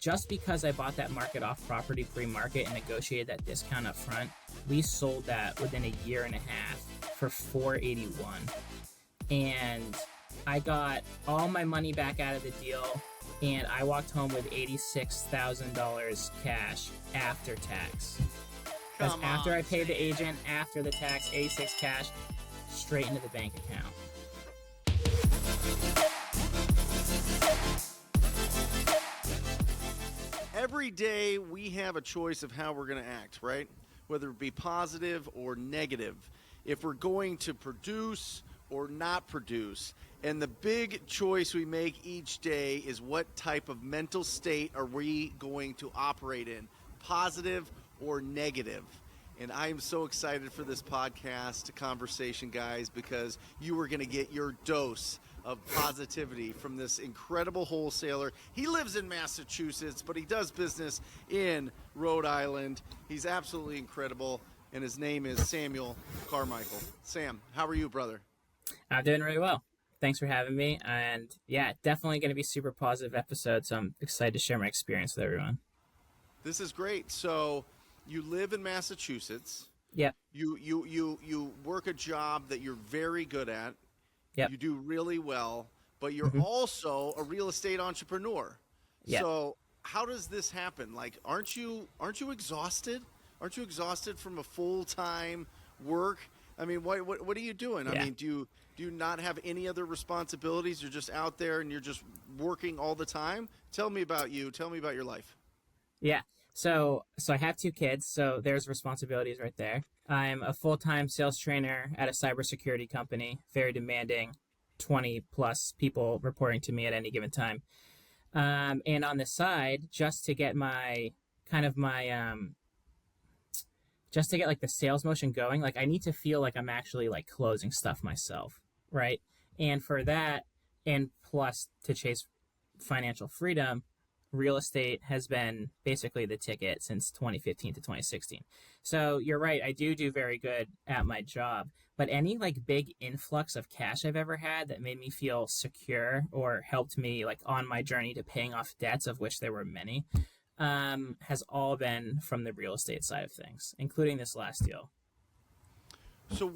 just because I bought that market off property pre-market and negotiated that discount up front, we sold that within a year and a half for $481. And I got all my money back out of the deal, and I walked home with $86,000 cash after tax. That's after I paid the agent, after the tax, 86 cash, straight into the bank account. Every day we have a choice of how we're going to act, right? Whether it be positive or negative. If we're going to produce or not produce. And the big choice we make each day is what type of mental state are we going to operate in, positive or negative. And I am so excited for this podcast conversation, guys, because you are going to get your dose of positivity from this incredible wholesaler. He lives in Massachusetts, but he does business in Rhode Island. He's absolutely incredible, and his name is Samuel Carmichael. Sam, how are you, brother? I'm doing really well. Thanks for having me. And yeah, definitely going to be super positive episode. So I'm excited to share my experience with everyone. This is great. So you live in Massachusetts. Yep. You work a job that you're very good at. Yep. You do really well, but you're also a real estate entrepreneur. Yep. So how does this happen? Like, aren't you exhausted? Aren't you exhausted from a full-time work? I mean, what are you doing? Yeah. I mean, do you not have any other responsibilities? You're just out there and you're just working all the time? Tell me about you. Tell me about your life. Yeah. So I have 2 kids, so there's responsibilities right there. I'm a full-time sales trainer at a cybersecurity company, very demanding, 20 plus people reporting to me at any given time. And on the side, just to get just to get like the sales motion going, like I need to feel like I'm actually like closing stuff myself, right? And for that, and plus to chase financial freedom, real estate has been basically the ticket since 2015 to 2016. So you're right, I do very good at my job, but any like big influx of cash I've ever had that made me feel secure or helped me like on my journey to paying off debts, of which there were many, has all been from the real estate side of things, including this last deal. So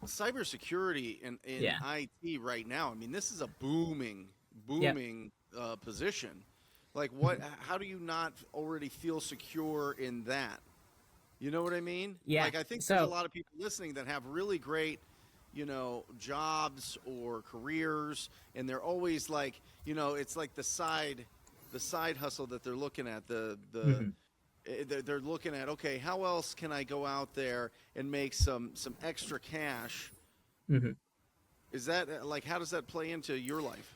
cybersecurity and IT right now, I mean, this is a booming position. Like how do you not already feel secure in that? You know what I mean? Yeah. Like I think there's a lot of people listening that have really great, jobs or careers, and they're always like, it's like the side hustle that they're looking at. They're looking at, okay, how else can I go out there and make some extra cash? Mm-hmm. Is that like, how does that play into your life?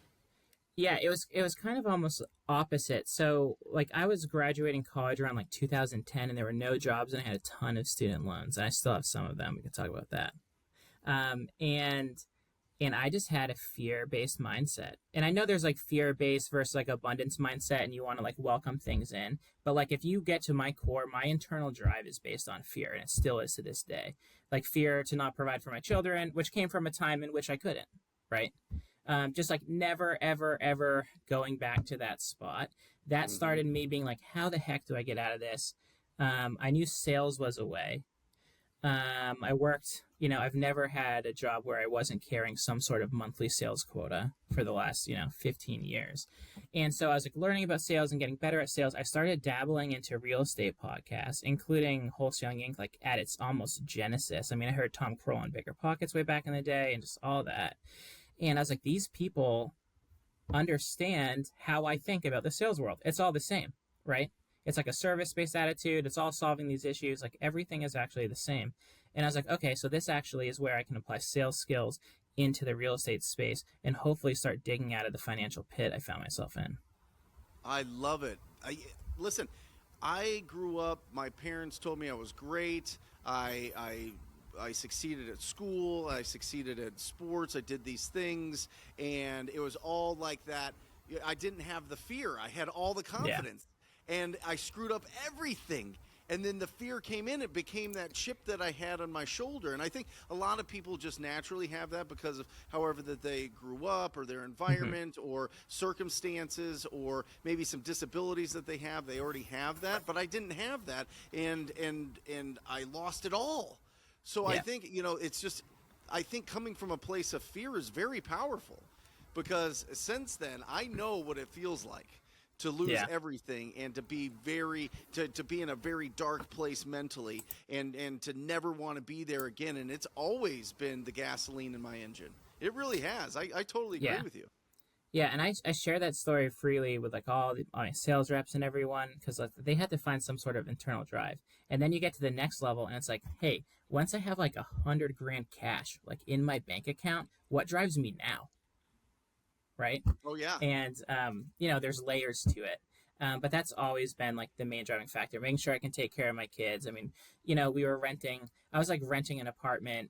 Yeah, it was kind of almost opposite. So like I was graduating college around like 2010, and there were no jobs, and I had a ton of student loans, and I still have some of them. We can talk about that. And I just had a fear-based mindset. And I know there's like fear-based versus like abundance mindset, and you want to like welcome things in. But like if you get to my core, my internal drive is based on fear, and it still is to this day. Like fear to not provide for my children, which came from a time in which I couldn't, right? Just like never, ever, ever going back to that spot. That started me being like, how the heck do I get out of this? I knew sales was a way. I worked, I've never had a job where I wasn't carrying some sort of monthly sales quota for the last, 15 years. And so I was like learning about sales and getting better at sales. I started dabbling into real estate podcasts, including Wholesaling Inc, like at its almost genesis. I mean, I heard Tom Kroll on Bigger Pockets way back in the day and just all that. And I was like, these people understand how I think about the sales world. It's all the same, right? It's like a service-based attitude. It's all solving these issues. Like everything is actually the same. And I was like, okay, so this actually is where I can apply sales skills into the real estate space and hopefully start digging out of the financial pit I found myself in. I love it. Listen, I grew up, my parents told me I was great. I succeeded at school. I succeeded at sports. I did these things, and it was all like that. I didn't have the fear. I had all the confidence, and I screwed up everything. and then the fear came in. It became that chip that I had on my shoulder. And I think a lot of people just naturally have that because of however that they grew up, or their Hmm. environment, or circumstances, or maybe some disabilities that they have. They already have that, but I didn't have that, and I lost it all. So I Yeah. think, it's just, I think coming from a place of fear is very powerful, because since then I know what it feels like to lose Yeah. everything, and to be to be in a very dark place mentally, and to never want to be there again. And it's always been the gasoline in my engine. It really has. I totally agree Yeah. with you. Yeah, and I share that story freely with like all my sales reps and everyone because like they had to find some sort of internal drive, and then you get to the next level, and it's like, hey, once I have like 100 grand cash like in my bank account, what drives me now, right? Oh yeah. And there's layers to it. But that's always been like the main driving factor, making sure I can take care of my kids. I mean, we were renting. I was like renting an apartment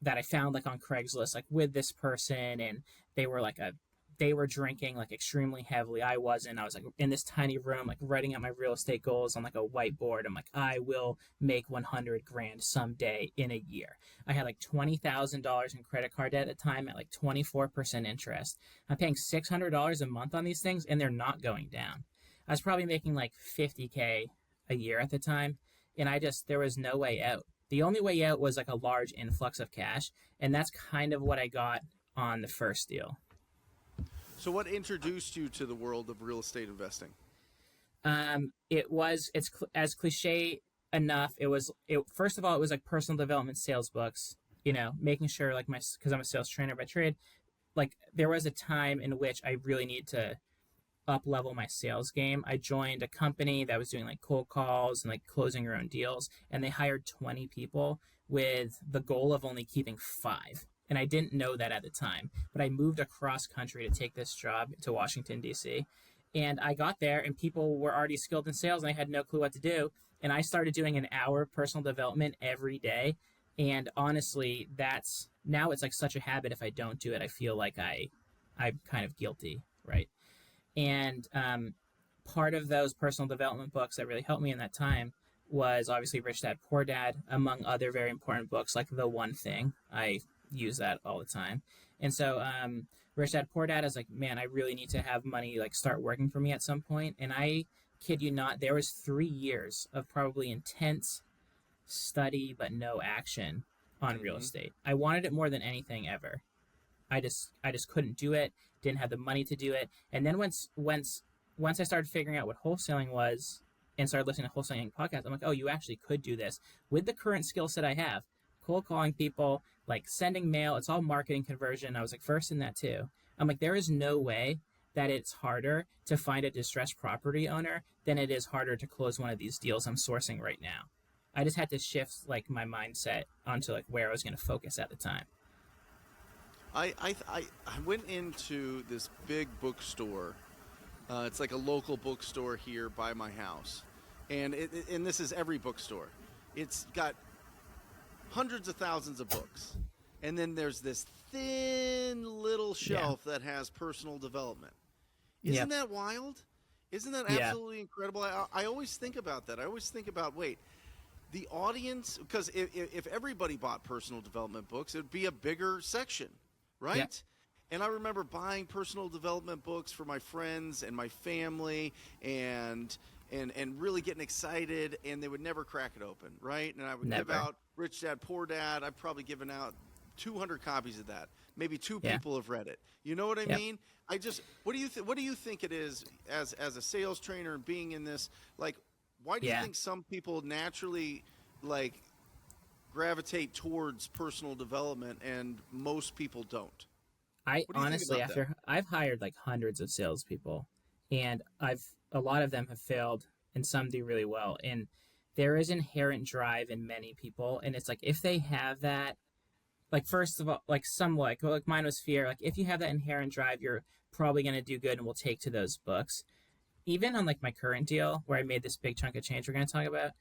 that I found like on Craigslist, like with this person, and they were like a they were drinking like extremely heavily. I wasn't. I was like in this tiny room, like writing out my real estate goals on like a whiteboard. I'm like, I will make 100 grand someday in a year. I had like $20,000 in credit card debt at the time at like 24% interest. I'm paying $600 a month on these things, and they're not going down. I was probably making like 50K a year at the time, and there was no way out. The only way out was like a large influx of cash, and that's kind of what I got on the first deal. So what introduced you to the world of real estate investing? As cliche enough. First of all, it was like personal development sales books. Making sure like because I'm a sales trainer by trade. Like there was a time in which I really needed to up level my sales game. I joined a company that was doing like cold calls and like closing your own deals, and they hired 20 people with the goal of only keeping five. And I didn't know that at the time, but I moved across country to take this job to Washington, D.C. And I got there, and people were already skilled in sales, and I had no clue what to do. And I started doing an hour of personal development every day. And honestly, that's now it's like such a habit. If I don't do it, I feel like I'm kind of guilty, right? And part of those personal development books that really helped me in that time was obviously Rich Dad Poor Dad, among other very important books like The One Thing. I use that all the time. And so Rich Dad Poor Dad is like, man, I really need to have money like start working for me at some point. And I kid you not, there was 3 years of probably intense study but no action on real Mm-hmm. estate. I wanted it more than anything ever. I just couldn't do it. Didn't have the money to do it. And then once I started figuring out what wholesaling was and started listening to Wholesaling Inc podcast, I'm like, oh, you actually could do this with the current skill set I have. Cold calling people, like sending mail. It's all marketing conversion. I was like first in that too. I'm like, there is no way that it's harder to find a distressed property owner than it is harder to close one of these deals I'm sourcing right now. I just had to shift like my mindset onto like where I was going to focus at the time. I went into this big bookstore. It's like a local bookstore here by my house, and this is every bookstore. It's got hundreds of thousands of books, and then there's this thin little Yeah. shelf that has personal development. Isn't Yep. that wild? Isn't that Yeah. absolutely incredible? I always think about that. I always think about, wait, the audience, because if everybody bought personal development books, it would be a bigger section, Yep. right? And I remember buying personal development books for my friends and my family, and really getting excited, and they would never crack it open, right? And I would give Never. out Rich Dad Poor Dad. I've probably given out 200 copies of that. Maybe two Yeah. people have read it. You know what I Yep. mean? What do you think it is, as a sales trainer and being in this, like, why do you Yeah. think some people naturally like gravitate towards personal development and most people don't? I What do you think honestly, about that? after I've hired like hundreds of salespeople, and a lot of them have failed, and some do really well. And there is inherent drive in many people, and it's like if they have that, like first of all, like some like mine was fear. Like if you have that inherent drive, you're probably gonna do good, and will take to those books. Even on like my current deal, where I made this big chunk of change we're gonna talk about,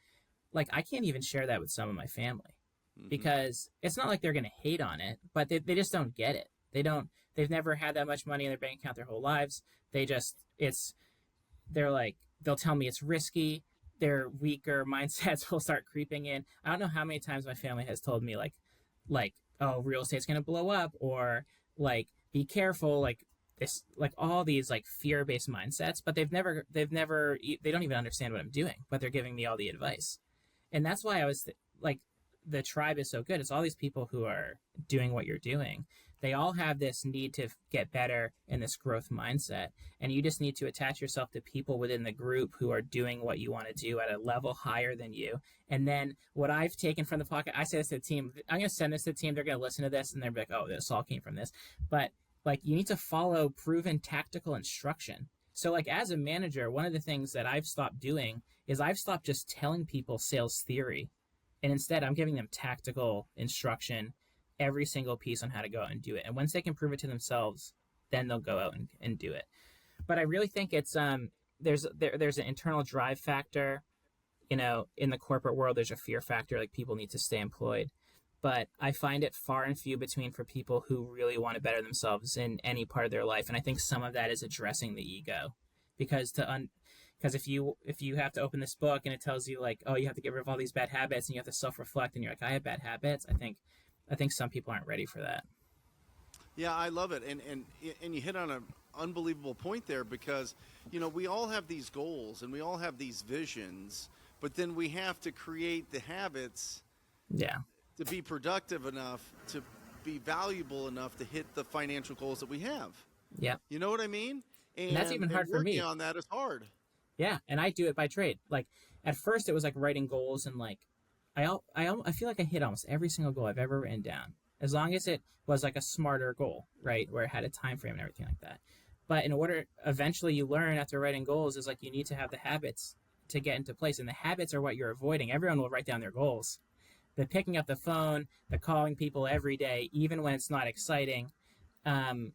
like I can't even share that with some of my family Mm-hmm. because it's not like they're going to hate on it, but they just don't get it. They've never had that much money in their bank account their whole lives. They're like, they'll tell me it's risky. their weaker mindsets will start creeping in. I don't know how many times my family has told me like oh, real estate's gonna blow up, or like be careful, like this, like all these like fear-based mindsets, but they don't even understand what I'm doing, but they're giving me all the advice. And that's why like the tribe is so good. It's all these people who are doing what you're doing. They all have this need to get better in this growth mindset, and you just need to attach yourself to people within the group who are doing what you want to do at a level higher than you. And then what I've taken from the pocket, I say this to the team. I'm going to send this to the team. They're going to listen to this, and they're like, "Oh, this all came from this." But like, you need to follow proven tactical instruction. So like, as a manager, one of the things that I've stopped doing is I've stopped just telling people sales theory, and instead I'm giving them tactical instruction, every single piece on how to go out and do it. And once they can prove it to themselves, then they'll go out and do it. But I really think it's there's an internal drive factor. In the corporate world, there's a fear factor, like people need to stay employed. But I find it far and few between for people who really want to better themselves in any part of their life. And I think some of that is addressing the ego, because because if you have to open this book and it tells you like, oh, you have to get rid of all these bad habits, and you have to self-reflect, and you're like, I have bad habits. I think some people aren't ready for that. Yeah, I love it, and you hit on an unbelievable point there, because we all have these goals and we all have these visions, but then we have to create the habits Yeah. to be productive enough, to be valuable enough to hit the financial goals that we have. Yeah. You know what I mean? And that's even hard for me. Working on that is hard. Yeah, and I do it by trade. Like at first, it was like writing goals, and like I feel like I hit almost every single goal I've ever written down, as long as it was like a smarter goal, right, where it had a time frame and everything like that. But in order, eventually, you learn after writing goals is like you need to have the habits to get into place, and the habits are what you're avoiding. Everyone will write down their goals. The picking up the phone, the calling people every day, even when it's not exciting, and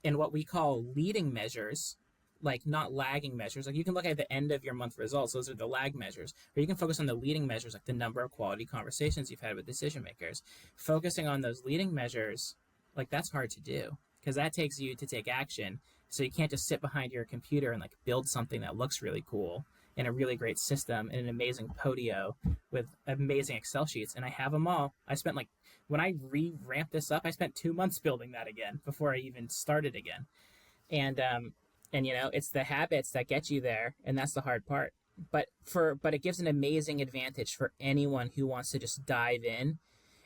what we call leading measures, like not lagging measures. Like you can look at the end of your month results; those are the lag measures. Or you can focus on the leading measures, like the number of quality conversations you've had with decision makers. Focusing on those leading measures, like that's hard to do, because that takes you to take action. So you can't just sit behind your computer and like build something that looks really cool in a really great system and an amazing podio with amazing Excel sheets. And I have them all. I spent like, when I ramped this up, I spent 2 months building that again before I even started again. And it's the habits that get you there, and that's the hard part. But it gives an amazing advantage for anyone who wants to just dive in.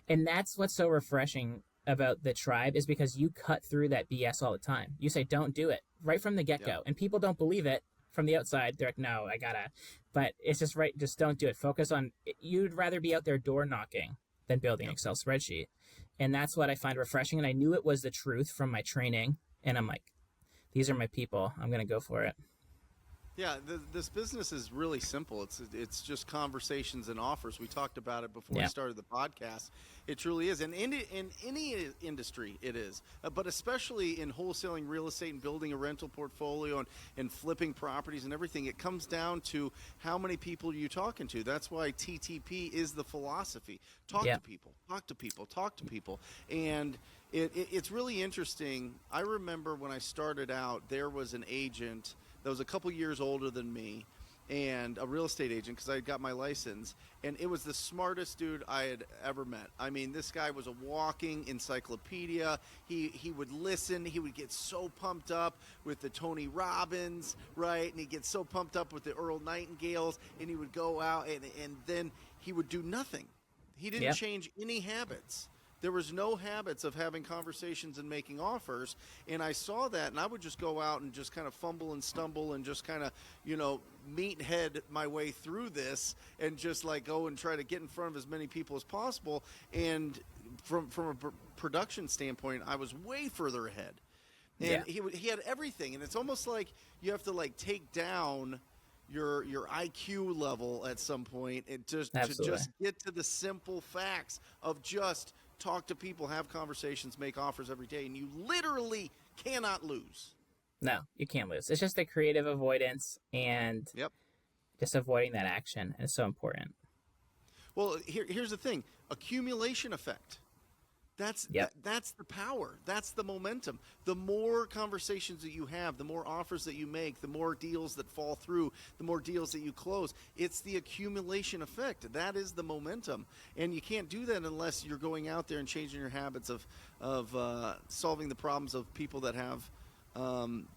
And that's what's so refreshing about the tribe, is because you cut through that BS all the time. You say, don't do it right from the get-go. Yep. And people don't believe it from the outside. They're like, no, I gotta. But it's just right. Just don't do it. Focus on, you'd rather be out there door knocking than building an Excel spreadsheet. And that's what I find refreshing. And I knew it was the truth from my training. And I'm like, these are my people. I'm going to go for it. Yeah, this business is really simple. It's just conversations and offers. We talked about it before we started the podcast. It truly is. And in any industry, it is. But especially in wholesaling real estate and building a rental portfolio and flipping properties and everything, it comes down to how many people you're talking to. That's why TTP is the philosophy. Talk to people, talk to people, talk to people. And it's really interesting. I remember when I started out, there was an agent that was a couple years older than me, and a real estate agent, because I got my license, and it was the smartest dude I had ever met. I mean, this guy was a walking encyclopedia. He would listen. He would get so pumped up with the Tony Robbins, right? And he'd get so pumped up with the Earl Nightingales, and he would go out, and then he would do nothing. He didn't change any habits. There was no habits of having conversations and making offers. And I saw that, and I would just go out and just kind of fumble and stumble and just kind of, meathead my way through this and just like go and try to get in front of as many people as possible. And from a production standpoint, I was way further ahead. And he had everything. And it's almost like you have to like take down your IQ level at some point and to just get to the simple facts of just talk to people, have conversations, make offers every day, and you literally cannot lose. No, you can't lose. It's just the creative avoidance and just avoiding that action. And it's so important. Well, here's the thing. Accumulation effect. Yep. That's the power. That's the momentum. The more conversations that you have, the more offers that you make, the more deals that fall through, the more deals that you close. It's the accumulation effect. That is the momentum, and you can't do that unless you're going out there and changing your habits of solving the problems of people that have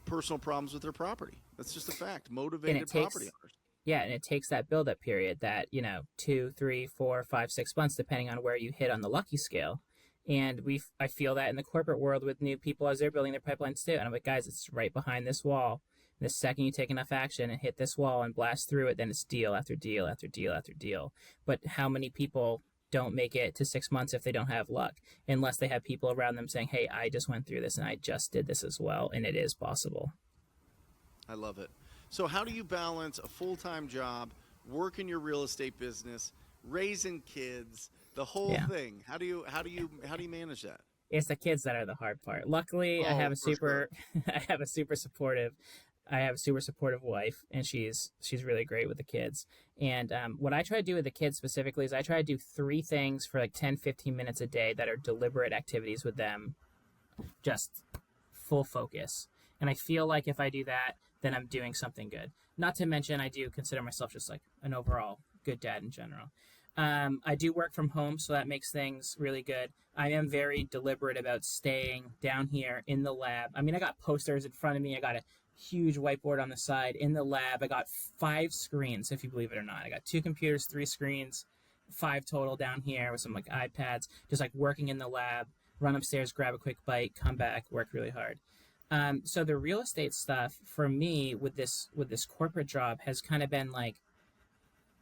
personal problems with their property. That's just a fact. And it Motivated property takes, owners. yeah, and it takes that build-up period, that 2, 3, 4, 5, 6 months, depending on where you hit on the lucky scale. And I feel that in the corporate world with new people as they're building their pipelines too. And I'm like, guys, it's right behind this wall. And the second you take enough action and hit this wall and blast through it, then it's deal after deal after deal after deal. But how many people don't make it to 6 months if they don't have luck, unless they have people around them saying, hey, I just went through this and I just did this as well. And it is possible. I love it. So how do you balance a full-time job, work in your real estate business, raising kids, the whole Yeah. thing? How do you manage that? It's the kids that are the hard part. Luckily, I Oh, have a for sure. super, I have a super supportive wife, and she's really great with the kids. And what I try to do with the kids specifically is I try to do 3 things for like 10, 15 minutes a day that are deliberate activities with them, just full focus. And I feel like if I do that, then I'm doing something good. Not to mention, I do consider myself just like an overall good dad in general. I do work from home, so that makes things really good. I am very deliberate about staying down here in the lab. I mean, I got posters in front of me. I got a huge whiteboard on the side in the lab. I got 5 screens, if you believe it or not. I got 2 computers, 3 screens, 5 total down here with some like iPads, just like working in the lab. Run upstairs, grab a quick bite, come back, work really hard. So the real estate stuff for me with this corporate job has kind of been like,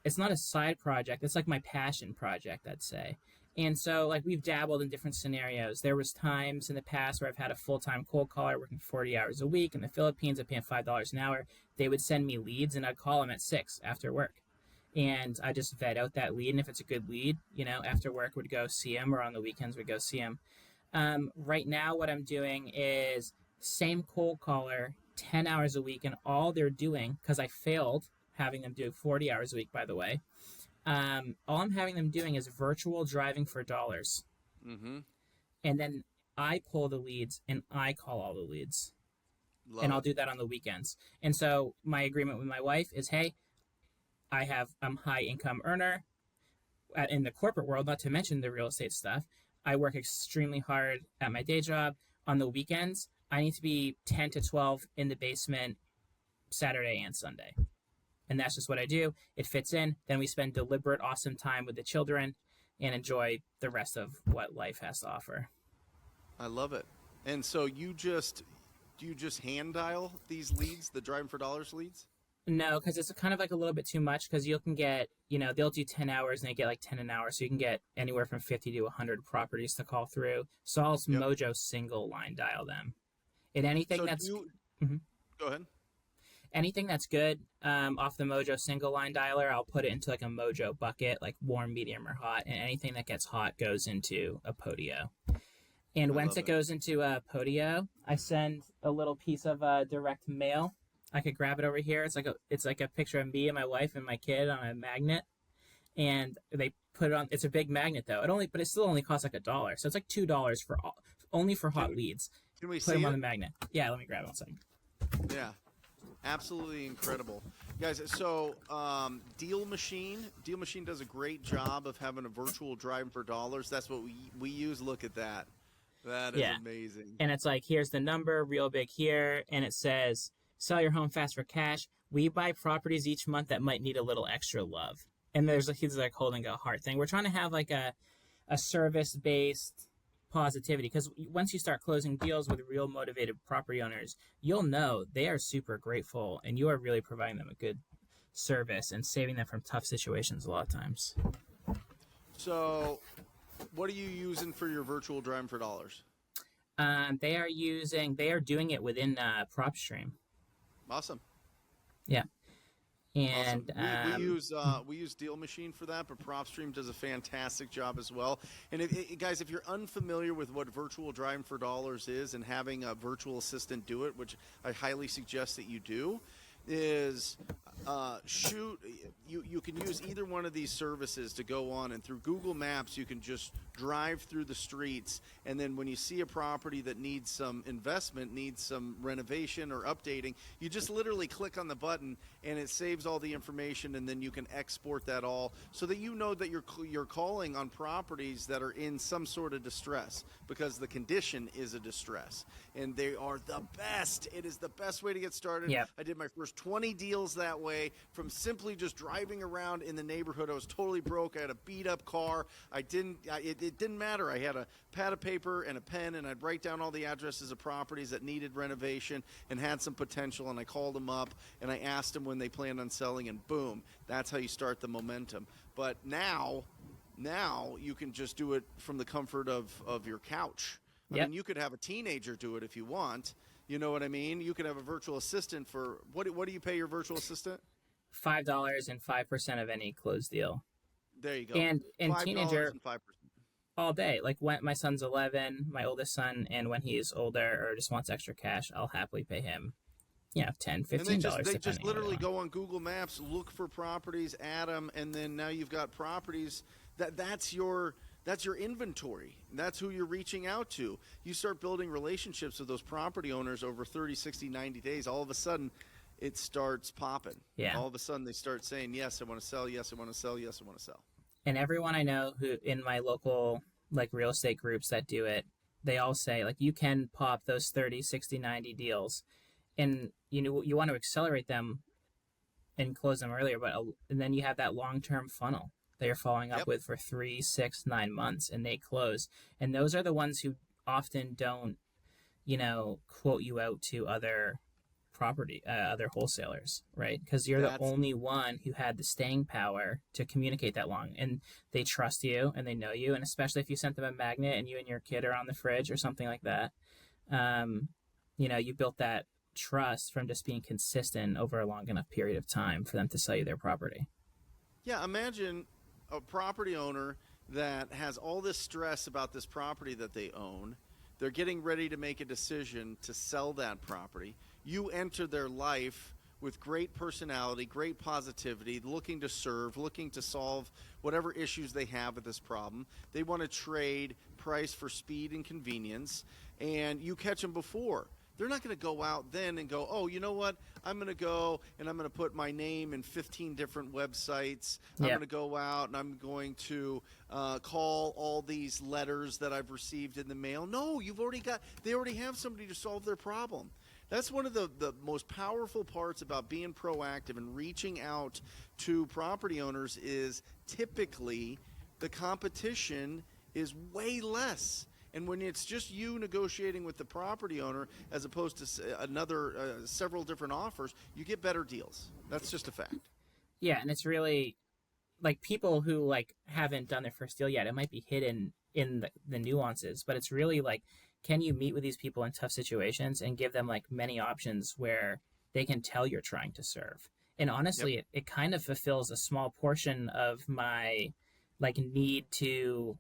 it's not a side project, it's like my passion project, I'd say. And so like we've dabbled in different scenarios. There was times in the past where I've had a full-time cold caller working 40 hours a week in the Philippines at paying $5 an hour. They would send me leads and I'd call them at 6 after work, and I just vet out that lead. And if it's a good lead, after work would go see them, or on the weekends would go see them. Right now what I'm doing is same cold caller 10 hours a week, and all they're doing, because I failed having them do 40 hours a week, by the way, all I'm having them doing is virtual driving for dollars. Mm-hmm. And then I pull the leads and I call all the leads. And Love I'll it. do that on the weekends. And so my agreement with my wife is, hey, I'm high income earner in the corporate world, not to mention the real estate stuff. I work extremely hard at my day job. On the weekends, I need to be 10 to 12 in the basement Saturday and Sunday. And that's just what I do. It fits in. Then we spend deliberate, awesome time with the children and enjoy the rest of what life has to offer. I love it. And so do you just hand dial these leads, the driving for dollars leads? No, because it's kind of like a little bit too much, because you can get, they'll do 10 hours and they get like 10 an hour. So you can get anywhere from 50 to 100 properties to call through. So I'll Yep. Mojo single line dial them. And anything So do that's you Mhm. go ahead? anything that's good off the Mojo single line dialer, I'll put it into like a Mojo bucket, like warm, medium, or hot. And anything that gets hot goes into a Podio. And I once love it it. goes into a Podio, I send a little piece of direct mail. I could grab it over here. It's like a picture of me and my wife and my kid on a magnet, and they put it on. It's a big magnet though. But it still only costs like $1. So it's like $2 for only for hot Can, leads. can we Put see them on it? the magnet. Yeah, let me grab it 1 second. Yeah. Absolutely incredible. Guys, so Deal Machine does a great job of having a virtual driving for dollars. That's what we use. Look at that. That is Yeah, amazing. and it's like, here's the number, real big here, and it says, sell your home fast for cash. We buy properties each month that might need a little extra love. And he's like holding a heart thing. We're trying to have like a service based positivity, because once you start closing deals with real motivated property owners, you'll know they are super grateful and you are really providing them a good service and saving them from tough situations a lot of times. So, what are you using for your virtual driving for dollars? They are doing it within PropStream. Awesome. Yeah. Awesome. And We use Deal Machine for that, but PropStream does a fantastic job as well. And guys, if you're unfamiliar with what virtual driving for dollars is and having a virtual assistant do it, which I highly suggest that you do, is shoot. You can use either one of these services to go on, and through Google Maps you can just drive through the streets, and then when you see a property that needs some investment, needs some renovation or updating, you just literally click on the button and it saves all the information, and then you can export that all so that you know that you're calling on properties that are in some sort of distress, because the condition is a distress, and they are the best. It is the best way to get started. Yep. I did my first 20 deals that way, from simply just driving around in the neighborhood. I was totally broke. I had a beat up car. It didn't matter. I had a pad of paper and a pen, and I'd write down all the addresses of properties that needed renovation and had some potential, and I called them up and I asked them when they planned on selling, and boom, that's how you start the momentum. But now you can just do it from the comfort of your couch. I Yep. mean, you could have a teenager do it if you want. You know what I mean? You could have a virtual assistant for what do you pay your virtual assistant? $5 and 5% of any closed deal. There you go. And $5 teenager and 5%. all day. Like when my son's 11, my oldest son, and when he's older or just wants extra cash, I'll happily pay him, $10, $15. And they just depending on what literally want. go on Google Maps, look for properties, add them, and then now you've got properties that's your inventory. That's who you're reaching out to. You start building relationships with those property owners over 30, 60, 90 days. All of a sudden, it starts popping. Yeah. All of a sudden, they start saying, yes, I want to sell. Yes, I want to sell. Yes, I want to sell. And everyone I know who in my local like real estate groups that do it, they all say like you can pop those 30, 60, 90 deals, and you want to accelerate them and close them earlier, and then you have that long-term funnel that you're following up Yep. with for 3, 6, 9 months, and they close. And those are the ones who often don't, quote you out to other other wholesalers, right? Because you're the only one who had the staying power to communicate that long, and they trust you and they know you, and especially if you sent them a magnet and you and your kid are on the fridge or something like that, you built that trust from just being consistent over a long enough period of time for them to sell you their property. Yeah, imagine a property owner that has all this stress about this property that they own. They're getting ready to make a decision to sell that property. You enter their life with great personality, great positivity, looking to serve, looking to solve whatever issues they have with this problem. They want to trade price for speed and convenience, and you catch them before. They're not going to go out then and go, oh, you know what? I'm going to go and I'm going to put my name in 15 different websites. I'm going to go out and I'm going to call all these letters that I've received in the mail. No, they already have somebody to solve their problem. That's one of the most powerful parts about being proactive and reaching out to property owners is typically the competition is way less. And when it's just you negotiating with the property owner as opposed to several different offers, you get better deals. That's just a fact. Yeah, and it's really like people who like haven't done their first deal yet. It might be hidden in the nuances, but it's really like, can you meet with these people in tough situations and give them like many options where they can tell you're trying to serve? And honestly, it kind of fulfills a small portion of my like need to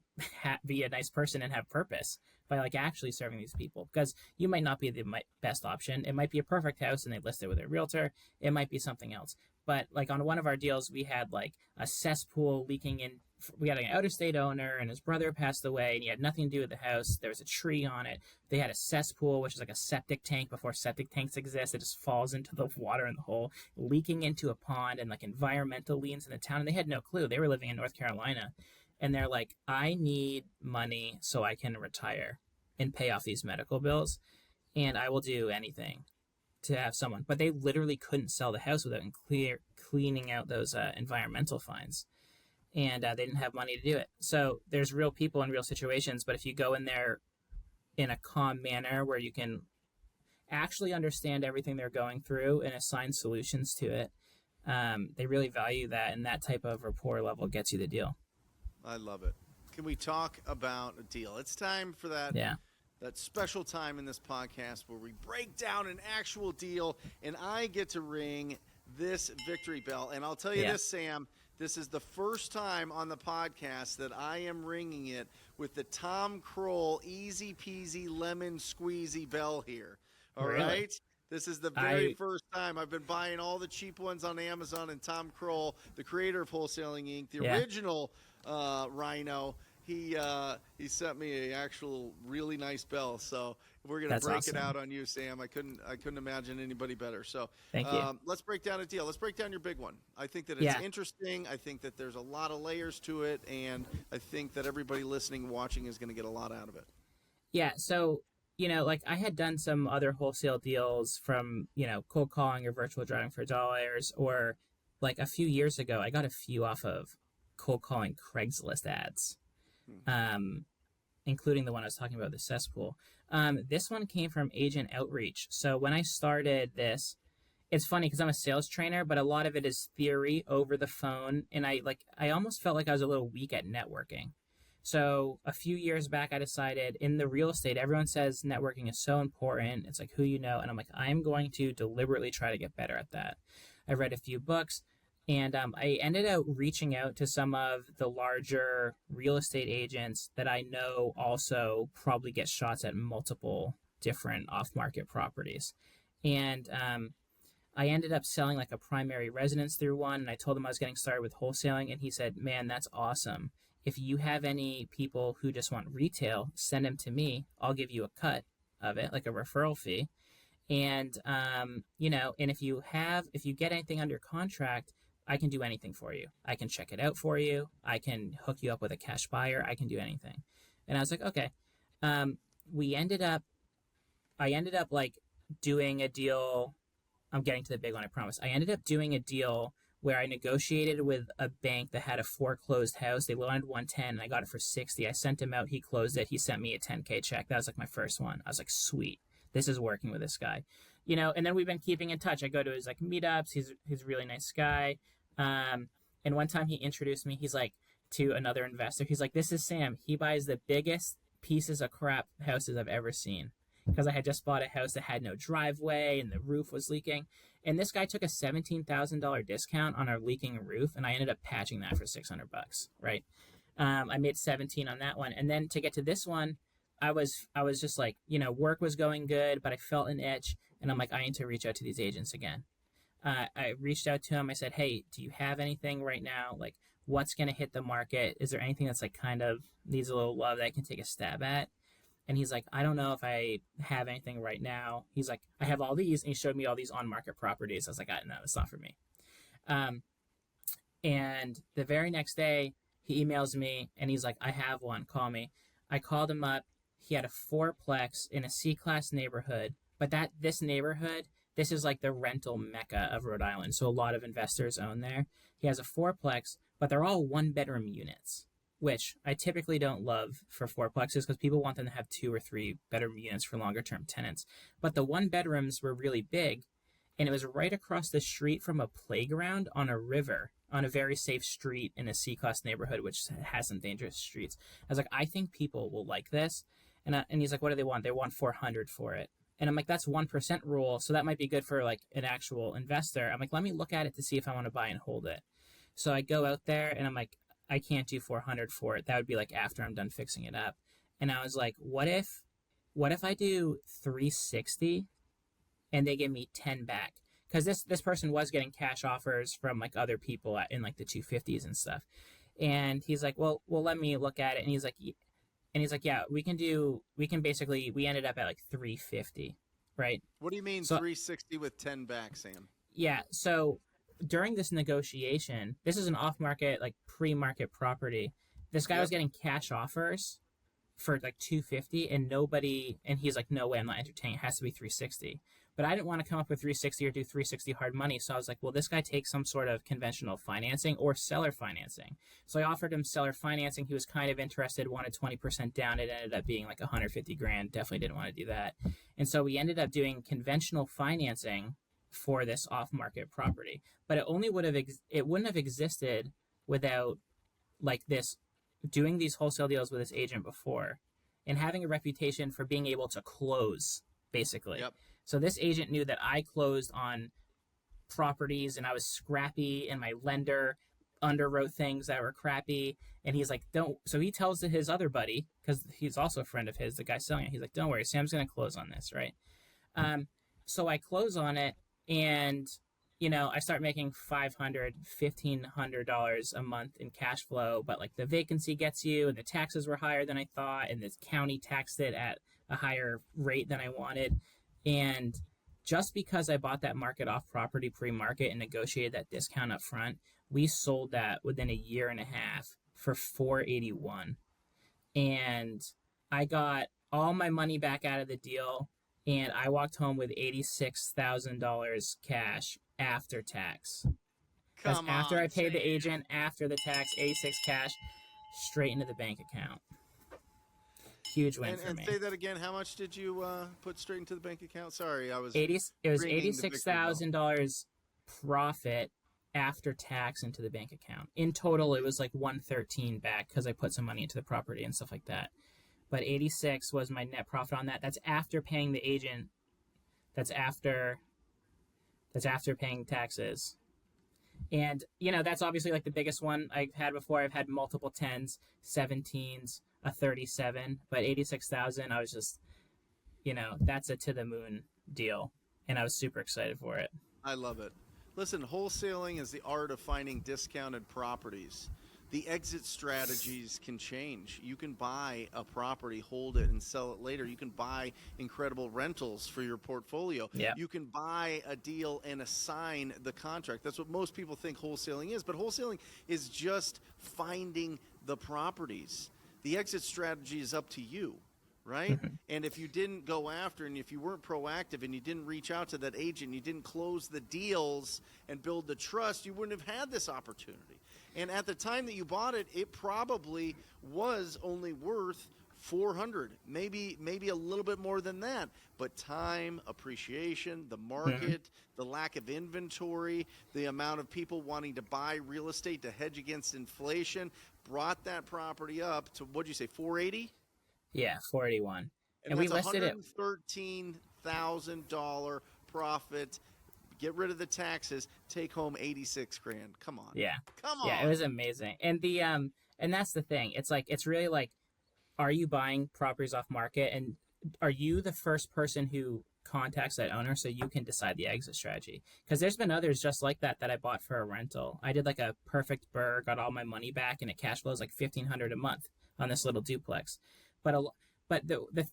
be a nice person and have purpose by like actually serving these people, because you might not be the best option. It might be a perfect house and they list it with a realtor. It might be something else. But like on one of our deals, we had like a cesspool leaking in. We had an out-of-state owner and his brother passed away and he had nothing to do with the house. There was a tree on it. They had a cesspool, which is like a septic tank before septic tanks exist. It just falls into the water in the hole, leaking into a pond, and like environmental liens in the town. And they had no clue. They were living in North Carolina. And they're like, I need money so I can retire and pay off these medical bills. And I will do anything to have someone. But they literally couldn't sell the house without cleaning out those environmental fines. And they didn't have money to do it. So there's real people in real situations. But if you go in there in a calm manner where you can actually understand everything they're going through and assign solutions to it, they really value that. And that type of rapport level gets you the deal. I love it. Can we talk about a deal? It's time for that. Yeah. That special time in this podcast where we break down an actual deal and I get to ring this victory bell. And I'll tell you this, Sam, this is the first time on the podcast that I am ringing it with the Tom Kroll easy peasy lemon squeezy bell here. All right. This is the very I first time I've been buying all the cheap ones on Amazon. And Tom Kroll, the creator of Wholesaling Inc., the yeah, original Rhino, he sent me a actual really nice bell. So we're gonna that's break it out awesome. on you, Sam. I couldn't imagine anybody better. So Thank you. let's break down a deal. Let's break down your big one. I think that it's Yeah, interesting. I think that there's a lot of layers to it, and I think that everybody listening, watching, is going to get a lot out of it. yeah. So like I had done some other wholesale deals from cold calling or virtual driving for dollars, or like a few years ago, I got a few off of cold calling Craigslist ads. Hmm. Um, including the one I was talking about, the cesspool. This one came from agent outreach. So when I started this, it's funny because I'm a sales trainer, but a lot of it is theory over the phone, and I almost felt like I was a little weak at networking. So a few years back, I decided in the real estate, everyone says networking is so important. It's like who you know, and I'm like, I'm going to deliberately try to get better at that. I read a few books, and I ended up reaching out to some of the larger real estate agents that I know also probably get shots at multiple different off-market properties, and I ended up selling like a primary residence through one, and I told him I was getting started with wholesaling, and he said, "Man, that's awesome. If you have any people who just want retail, send them to me. I'll give you a cut of it, like a referral fee. And and if you get anything under contract, I can do anything for you. I can check it out for you. I can hook you up with a cash buyer. I can do anything." And I was like, okay. Um, we ended up, I ended up like doing a deal. I'm getting to the big one, I promise. I ended up doing a deal where I negotiated with a bank that had a foreclosed house. They wanted 110 and I got it for 60. I sent him out, he closed it, he sent me a 10K check. That was like my first one. I was like, sweet. This is working with this guy. And then we've been keeping in touch. I go to his like meetups. He's a really nice guy. Um and one time he introduced me, he's like to another investor. He's like, "This is Sam. He buys the biggest pieces of crap houses I've ever seen." Because I had just bought a house that had no driveway and the roof was leaking. And this guy took a $17,000 discount on our leaking roof, and I ended up patching that for $600. Right? I made 17 on that one, and then to get to this one, I was just like, work was going good, but I felt an itch, and I'm like, I need to reach out to these agents again. I reached out to him. I said, "Hey, do you have anything right now? Like, what's going to hit the market? Is there anything that's like kind of needs a little love that I can take a stab at?" And he's like, "I don't know if I have anything right now." He's like, "I have all these," and he showed me all these on market properties. I was like, "No, it's not for me." Um, and the very next day, he emails me and he's like, "I have one. Call me." I called him up. He had a fourplex in a C-class neighborhood, but this neighborhood, this is like the rental mecca of Rhode Island. So a lot of investors own there. He has a fourplex, but they're all one-bedroom units, which I typically don't love for fourplexes because people want them to have 2 or 3 bedroom units for longer-term tenants. But the one-bedrooms were really big, and it was right across the street from a playground on a river on a very safe street in a C-class neighborhood, which has some dangerous streets. I was like, I think people will like this. And he's like, "What do they want?" "They want 400 for it." And I'm like, "That's 1% rule. So that might be good for like an actual investor." I'm like, "Let me look at it to see if I want to buy and hold it." So I go out there and I'm like, "I can't do 400 for it. That would be like after I'm done fixing it up." And I was like, what if I do 360 and they give me 10 back? Because this person was getting cash offers from like other people in like the 250s and stuff. And he's like, well, let me look at it. And he's like, "Yeah, we ended up at like 350, right?" What do you mean So 360 with 10 back, Sam? yeah, so during this negotiation, this is an off-market, like pre-market property. This guy was Yep. getting cash offers for like 250, and he's like, "No way, I'm not entertaining. It has to be 360." But I didn't want to come up with 360 or do 360 hard money. So I was like, well, this guy takes some sort of conventional financing or seller financing. So I offered him seller financing. He was kind of interested, wanted 20% down. It ended up being like 150 grand. Definitely didn't want to do that. And so we ended up doing conventional financing for this off-market property. But it wouldn't have existed without like this, doing these wholesale deals with this agent before and having a reputation for being able to close, basically. Yep. So this agent knew that I closed on properties and I was scrappy, and my lender underwrote things that were crappy. And he's like, "Don't." So he tells his other buddy, because he's also a friend of his, the guy selling it. He's like, "Don't worry, Sam's going to close on this, right?" Um, So I close on it, and I start making $1,500 a month in cash flow, but like the vacancy gets you, and the taxes were higher than I thought, and this county taxed it at a higher rate than I wanted. And just because I bought that market off property pre-market and negotiated that discount up front, we sold that within a year and a half for 481. And I got all my money back out of the deal, and I walked home with $86,000 cash after tax. That's Come after I on, paid the Sam. agent, after the tax, 86 cash straight into the bank account. Huge win for And me. say that again. How much did you put straight into the bank account? Sorry, I was 80 it was ringing the victory bell. $86,000 profit after tax into the bank account. In total, it was like 113 back because I put some money into the property and stuff like that. But 86 was my net profit on that. That's after paying the agent. That's after paying taxes. And that's obviously like the biggest one I've had before. I've had multiple 10s, 17s, a 37, but 86,000 I was just, that's a to the moon deal, and I was super excited for it. I love it. Listen, wholesaling is the art of finding discounted properties. The exit strategies can change. You can buy a property, hold it, and sell it later. You can buy incredible rentals for your portfolio. Yeah. You can buy a deal and assign the contract. That's what most people think wholesaling is. But wholesaling is just finding the properties. The exit strategy is up to you, right? And if you didn't go after, and if you weren't proactive, and you didn't reach out to that agent, you didn't close the deals and build the trust, you wouldn't have had this opportunity. And at the time that you bought it, it probably was only worth 400, maybe a little bit more than that. But time, appreciation, the market, the lack of inventory, the amount of people wanting to buy real estate to hedge against inflation brought that property up to, what'd you say, 480? Yeah, 481. And And we that's listed it. $113,000 profit. Get rid of the taxes, take home 86 grand. Come on. Yeah. Come Yeah, on. it was amazing. And and that's the thing. It's really like, are you buying properties off market, and are you the first person who contacts that owner so you can decide the exit strategy? Because there's been others just like that I bought for a rental. I did like a perfect burr, got all my money back, and it cash flows like 1,500 a month on this little duplex. But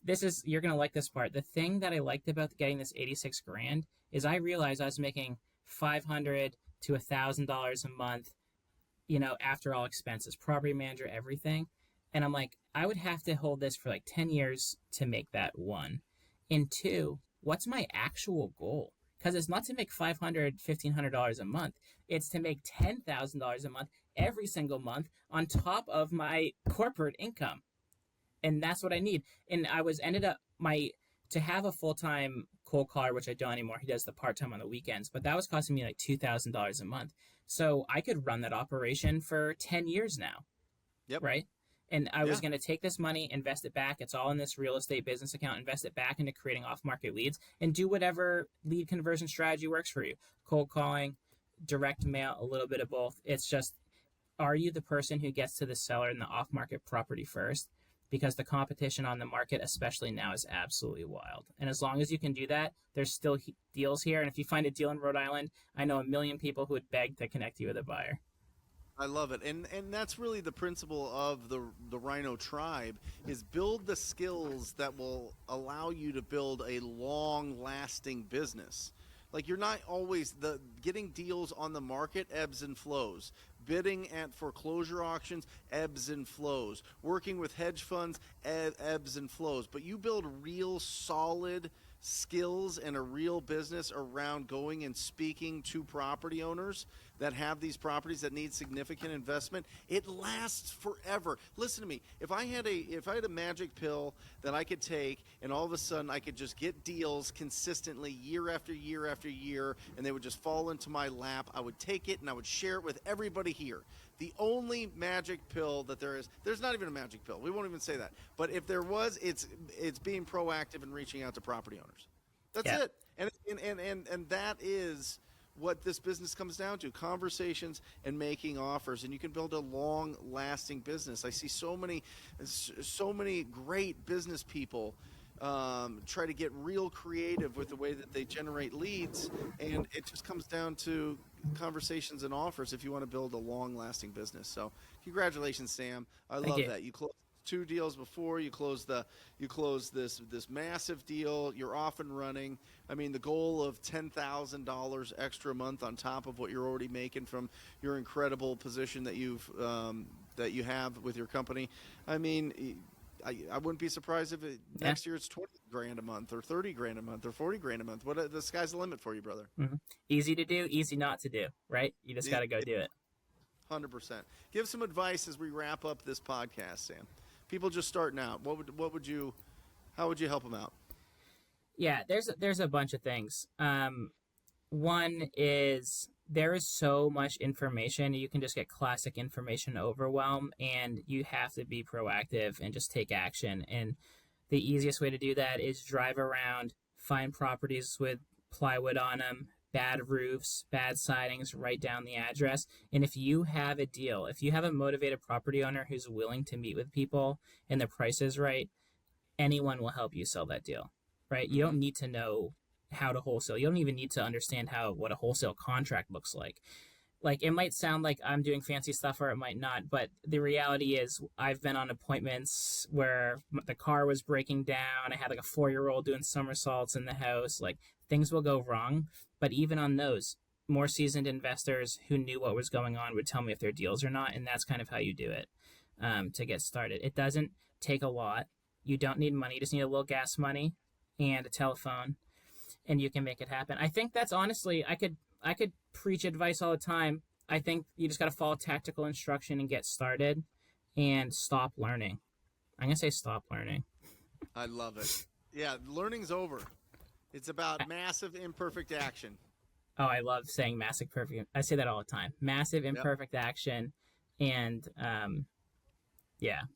this is, you're gonna like this part. The thing that I liked about getting this 86 grand is I realized I was making $500 to $1,000 a month, after all expenses, property manager, everything. And I'm like, I would have to hold this for like 10 years to make that, one. And two, what's my actual goal? Because it's not to make $500, $1,500 a month. It's to make $10,000 a month every single month on top of my corporate income. And that's what I need. And ended up to have a full-time cold caller, which I don't anymore. He does the part-time on the weekends, but that was costing me like $2,000 a month. So I could run that operation for 10 years now. Yep. Right. And I was Yeah. going to take this money, invest it back. It's all in this real estate business account, invest it back into creating off-market leads, and do whatever lead conversion strategy works for you. Cold calling, direct mail, a little bit of both. It's just, are you the person who gets to the seller in the off-market property first? Because the competition on the market, especially now, is absolutely wild. And as long as you can do that, there's still deals here. And if you find a deal in Rhode Island, I know a million people who would beg to connect you with a buyer. I love it. And that's really the principle of the Rhino tribe, is build the skills that will allow you to build a long-lasting business. Like, you're not always getting deals on the market ebbs and flows. Bidding at foreclosure auctions ebbs and flows. Working with hedge funds ebbs and flows. But you build real solid skills and a real business around going and speaking to property owners that have these properties that need significant investment. It lasts forever. Listen to me. If I had a magic pill that I could take, and all of a sudden I could just get deals consistently year after year after year, and they would just fall into my lap, I would take it and I would share it with everybody here. The only magic pill that there's not even a magic pill. We won't even say that. But if there was, it's being proactive and reaching out to property owners. That's it. And that is what this business comes down to: conversations and making offers. And you can build a long-lasting business. I see so many great business people try to get real creative with the way that they generate leads. And it just comes down to conversations and offers if you want to build a long-lasting business. So congratulations, Sam. I Thank love you. that. You closed 2 deals before. You closed this massive deal. You're off and running. I mean, the goal of $10,000 extra a month on top of what you're already making from your incredible position that you have with your company. I mean, I wouldn't be surprised if next year it's 20 grand a month or 30 grand a month or 40 grand a month. The sky's the limit for you, brother. Mm-hmm. Easy to do, easy not to do, right? You just got to go do it. 100%. Give some advice as we wrap up this podcast, Sam. People just starting out. How would you help them out? Yeah, there's a bunch of things. One is there is so much information. You can just get classic information overwhelm, and you have to be proactive and just take action. And the easiest way to do that is drive around, find properties with plywood on them, bad roofs, bad sidings, write down the address. And if you have a deal, if you have a motivated property owner who's willing to meet with people and the price is right, anyone will help you sell that deal, right? You don't need to know how to wholesale. You don't even need to understand what a wholesale contract looks like. Like, it might sound like I'm doing fancy stuff or it might not, but the reality is I've been on appointments where the car was breaking down. I had like a 4-year-old doing somersaults in the house. Like, things will go wrong. But even on those, more seasoned investors who knew what was going on would tell me if they're deals or not. And that's kind of how you do it to get started. It doesn't take a lot. You don't need money. You just need a little gas money and a telephone, and you can make it happen. I think that's honestly, I could preach advice all the time. I think you just got to follow tactical instruction and get started and stop learning. I'm going to say stop learning. I love it. Yeah, learning's over. It's about massive imperfect action. Oh, I love saying massive perfect. I say that all the time. Massive imperfect action. And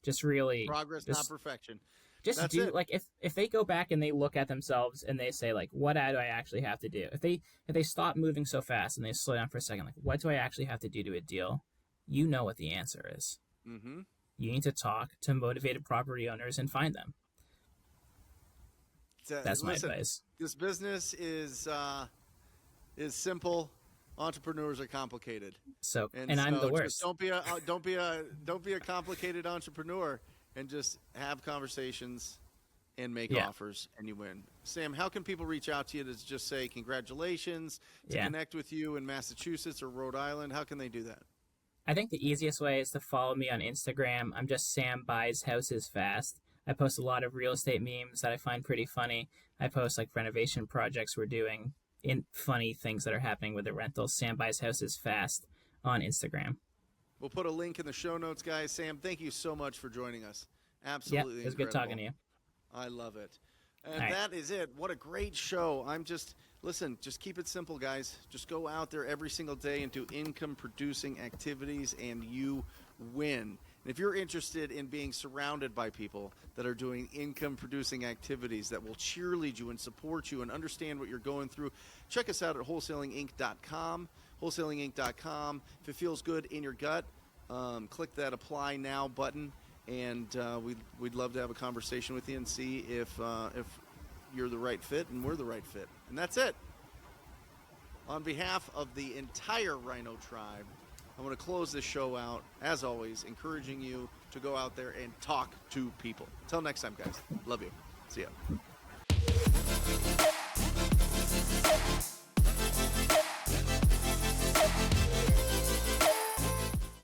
just really progress, not perfection. Just That's do it. like if they go back and they look at themselves and they say like, what do I actually have to do? If they stop moving so fast and they slow down for a second, like, what do I actually have to do to a deal? You know what the answer is. Mm-hmm. You need to talk to motivated property owners and find them. That's my advice. This business is simple. Entrepreneurs are complicated. And I'm the worst. Don't be a complicated entrepreneur, and just have conversations and make offers, and you win. Sam, how can people reach out to you to just say congratulations, to connect with you in Massachusetts or Rhode Island? How can they do that? I think the easiest way is to follow me on Instagram. I'm just Sam Buys Houses Fast. I post a lot of real estate memes that I find pretty funny. I post like renovation projects we're doing, in funny things that are happening with the rentals. Sam Buys Houses Fast on Instagram. We'll put a link in the show notes, guys. Sam, thank you so much for joining us. Absolutely it was incredible. good talking to you. I love it. And that is it. What a great show. Listen, just keep it simple, guys. Just go out there every single day and do income-producing activities, and you win. And if you're interested in being surrounded by people that are doing income-producing activities that will cheerlead you and support you and understand what you're going through, check us out at wholesalinginc.com. Wholesalinginc.com. If it feels good in your gut, click that Apply Now button, and we'd love to have a conversation with you and see if you're the right fit and we're the right fit. And that's it. On behalf of the entire Rhino tribe, I want to close this show out, as always, encouraging you to go out there and talk to people. Until next time, guys. Love you. See ya.